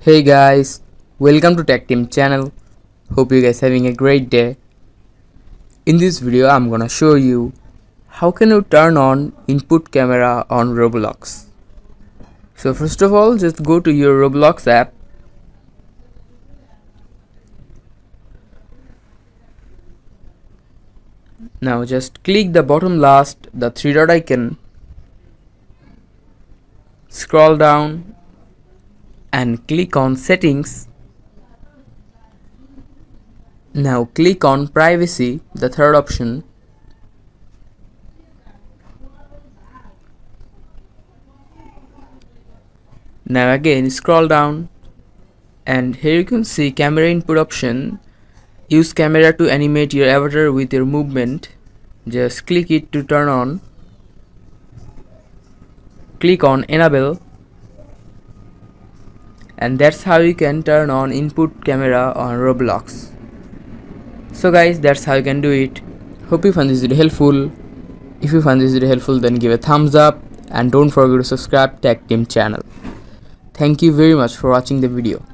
Hey guys, welcome to Tech Team channel. Hope you guys having a great day. In this video I'm gonna show you how can you turn on input camera on Roblox. So first of all, just go to your Roblox app. Now just click the bottom last, the three dot icon, scroll down and click on settings. Now click on privacy, the third option. Now again scroll down and here you can see camera input option. Use camera to animate your avatar with your movement. Just click it to turn on. Click on enable and that's how you can turn on input camera on Roblox. So guys, that's how you can do it. Hope you found this video helpful. If you found this video helpful, then give a thumbs up and don't forget to subscribe Tech Team channel. Thank you very much for watching the video.